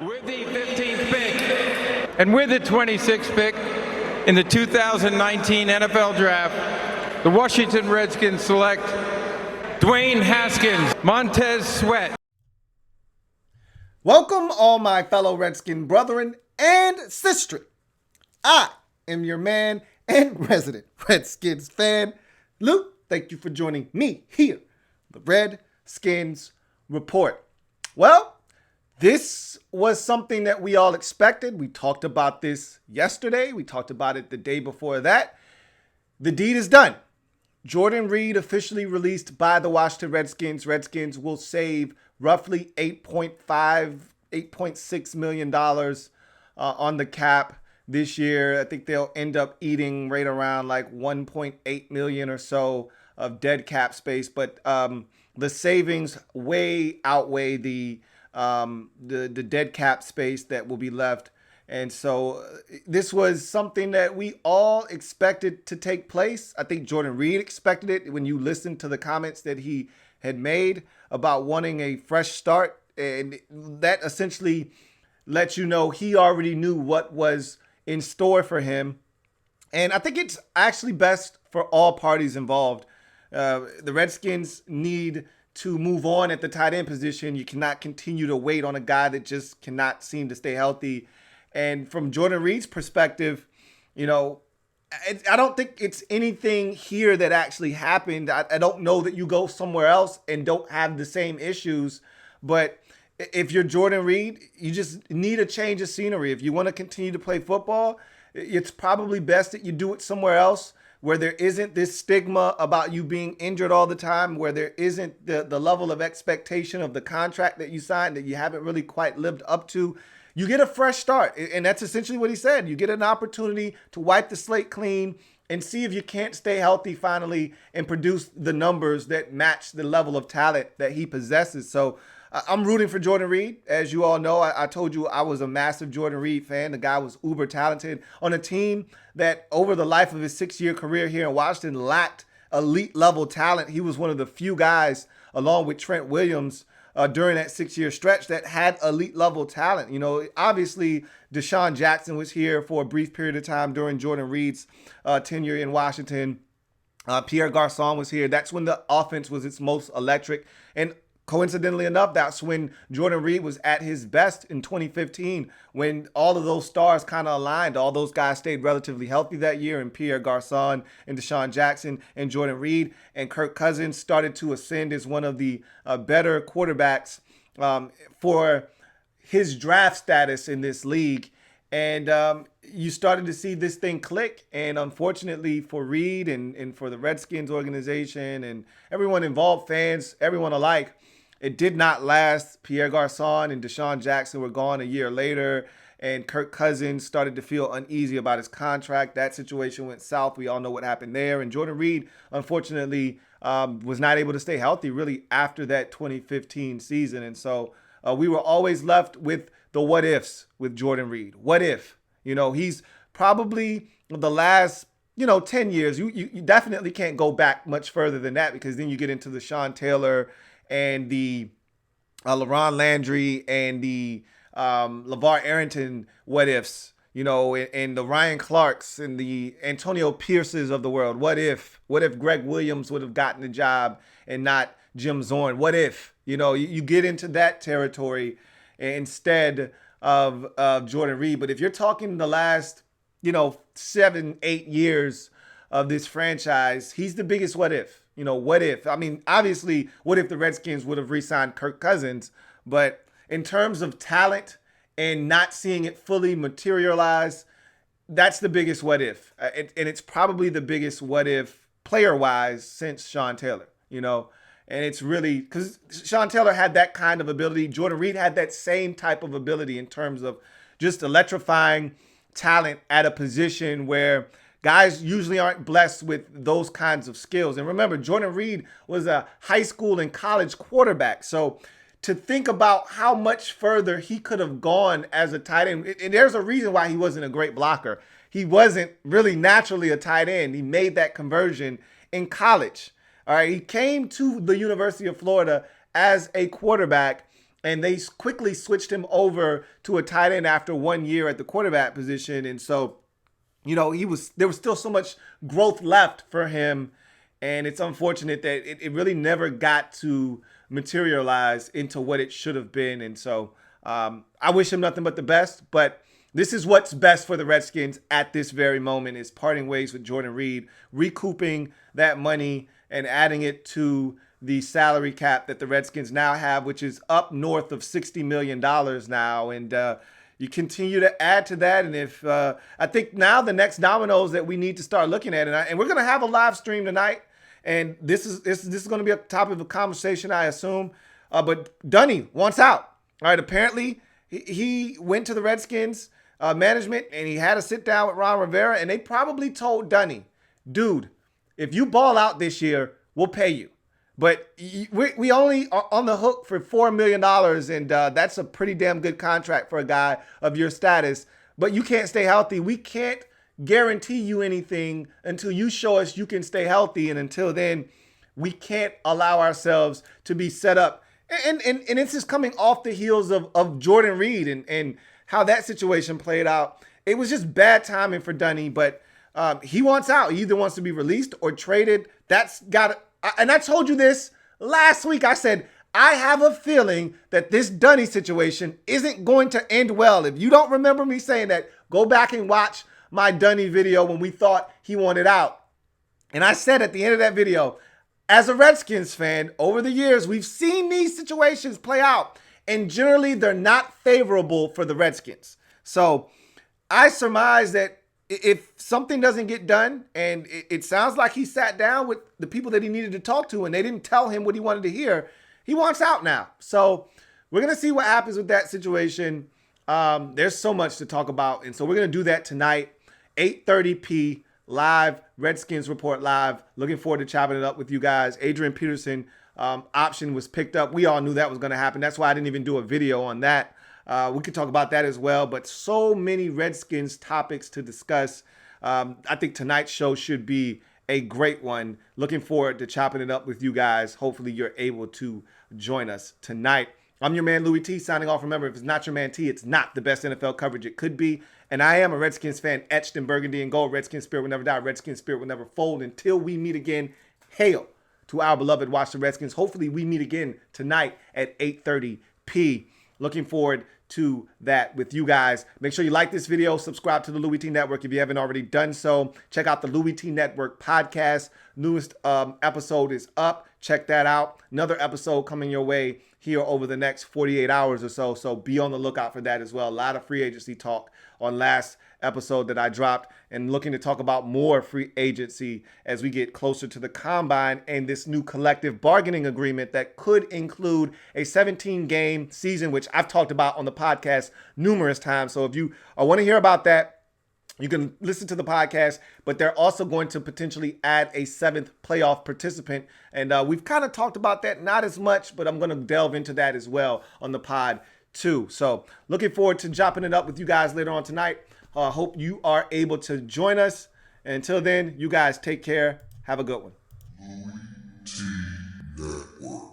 With the 15th pick and with the 26th pick in the 2019 NFL Draft, the Washington Redskins select Dwayne Haskins, Montez Sweat. Welcome, all my fellow Redskin brethren and sisters. I am your man and resident Redskins fan, Lou. Thank you for joining me here, the Redskins Report. Well, this was something that we all expected. We talked about this yesterday. We talked about it the day before that. The deed is done. Jordan Reed officially released by the Washington Redskins. Redskins will save roughly $8.6 million on the cap this year. I think they'll end up eating right around like 1.8 million or so of dead cap space. But the savings way outweigh the dead cap space that will be left. And so this was something that we all expected to take place. I think Jordan Reed expected it when you listen to the comments that he had made about wanting a fresh start. And that essentially lets you know he already knew what was in store for him. And I think it's actually best for all parties involved. The Redskins need to move on at the tight end position. You cannot continue to wait on a guy that just cannot seem to stay healthy. And from Jordan Reed's perspective, you know, I don't think it's anything here that actually happened. I don't know that you go somewhere else and don't have the same issues. But if you're Jordan Reed, you just need a change of scenery. If you want to continue to play football, it's probably best that you do it somewhere else, where there isn't this stigma about you being injured all the time, where there isn't the level of expectation of the contract that you signed that you haven't really quite lived up to. You get a fresh start, and that's essentially what he said. You get an opportunity to wipe the slate clean and see if you can't stay healthy finally and produce the numbers that match the level of talent that he possesses. So I'm rooting for Jordan Reed. As you all know, I told you I was a massive Jordan Reed fan. The guy was uber talented on a team that over the life of his 6-year career here in Washington lacked elite level talent. He was one of the few guys, along with Trent Williams, during that 6-year stretch that had elite level talent. You know, obviously Deshaun Jackson was here for a brief period of time during Jordan Reed's tenure in Washington. Pierre Garçon was here. That's when the offense was its most electric. And coincidentally enough, that's when Jordan Reed was at his best in 2015, when all of those stars kind of aligned. All those guys stayed relatively healthy that year, and Pierre Garçon and Deshaun Jackson and Jordan Reed and Kirk Cousins started to ascend as one of the better quarterbacks for his draft status in this league. And you started to see this thing click. And unfortunately for Reed and for the Redskins organization and everyone involved, fans, everyone alike, it did not last. Pierre Garçon and Deshaun Jackson were gone a year later, and Kirk Cousins started to feel uneasy about his contract. That situation went south. We all know what happened there. And Jordan Reed, unfortunately, was not able to stay healthy really after that 2015 season. And so we were always left with the what ifs with Jordan Reed. What if? You know, he's probably the last 10 years. You definitely can't go back much further than that, because then you get into the Sean Taylor and the LaRon Landry and the LeVar Arrington what ifs, and the Ryan Clarks and the Antonio Pierces of the world. What if Greg Williams would have gotten the job and not Jim Zorn? What if, you get into that territory instead of Jordan Reed. But if you're talking the last, 7-8 years of this franchise, he's the biggest what if. What if? I mean, obviously, what if the Redskins would have re-signed Kirk Cousins? But in terms of talent and not seeing it fully materialize, that's the biggest what if. And it's probably the biggest what if player-wise since Sean Taylor, And it's really because Sean Taylor had that kind of ability. Jordan Reed had that same type of ability in terms of just electrifying talent at a position where guys usually aren't blessed with those kinds of skills. And remember, Jordan Reed was a high school and college quarterback. So to think about how much further he could have gone as a tight end, and there's a reason why he wasn't a great blocker. He wasn't really naturally a tight end. He made that conversion in college. All right, he came to the University of Florida as a quarterback and they quickly switched him over to a tight end after 1 year at the quarterback position. And so, there was still so much growth left for him. And it's unfortunate that it really never got to materialize into what it should have been. And so I wish him nothing but the best. But this is what's best for the Redskins at this very moment, is parting ways with Jordan Reed, recouping that money and adding it to the salary cap that the Redskins now have, which is up north of $60 million now. And you continue to add to that. And if I think now the next dominoes that we need to start looking at, and we're going to have a live stream tonight. And this is going to be a topic of conversation, I assume. But Dunny wants out. All right. Apparently, he went to the Redskins management and he had a sit down with Ron Rivera, and they probably told Dunny, dude, if you ball out this year, we'll pay you. But we only are on the hook for $4 million, and that's a pretty damn good contract for a guy of your status. But you can't stay healthy. We can't guarantee you anything until you show us you can stay healthy. And until then, we can't allow ourselves to be set up. And this is coming off the heels of Jordan Reed and how that situation played out. It was just bad timing for Dunny, but he wants out. He either wants to be released or traded. And I told you this last week. I said, I have a feeling that this Dunny situation isn't going to end well. If you don't remember me saying that, go back and watch my Dunny video when we thought he wanted out. And I said at the end of that video, as a Redskins fan, over the years, we've seen these situations play out, and generally they're not favorable for the Redskins. So I surmise that if something doesn't get done, and it sounds like he sat down with the people that he needed to talk to and they didn't tell him what he wanted to hear, he wants out now. So we're going to see what happens with that situation. There's so much to talk about, and so we're going to do that tonight. 8:30 live, Redskins Report live. Looking forward to chopping it up with you guys. Adrian Peterson option was picked up. We all knew that was going to happen. That's why I didn't even do a video on that. We could talk about that as well, but so many Redskins topics to discuss. I think tonight's show should be a great one. Looking forward to chopping it up with you guys. Hopefully you're able to join us tonight. I'm your man, Louie T, signing off. Remember, if it's not your man T, it's not the best NFL coverage it could be. And I am a Redskins fan, etched in burgundy and gold. Redskins spirit will never die. Redskins spirit will never fold. Until we meet again, hail to our beloved Watch the Redskins. Hopefully we meet again tonight at 8:30 Looking forward to that with you guys. Make sure you like this video. Subscribe to the Louie T Network if you haven't already done so. Check out the Louie T Network podcast. Newest episode is up. Check that out. Another episode coming your way here over the next 48 hours or so. So be on the lookout for that as well. A lot of free agency talk on last episode that I dropped, and looking to talk about more free agency as we get closer to the combine and this new collective bargaining agreement that could include a 17-game season, which I've talked about on the podcast numerous times. So if you want to hear about that, you can listen to the podcast, but they're also going to potentially add a 7th playoff participant. And we've kind of talked about that, not as much, but I'm going to delve into that as well on the pod too. So looking forward to chopping it up with you guys later on tonight. Hope you are able to join us. And until then, you guys take care. Have a good one. Louie T Network.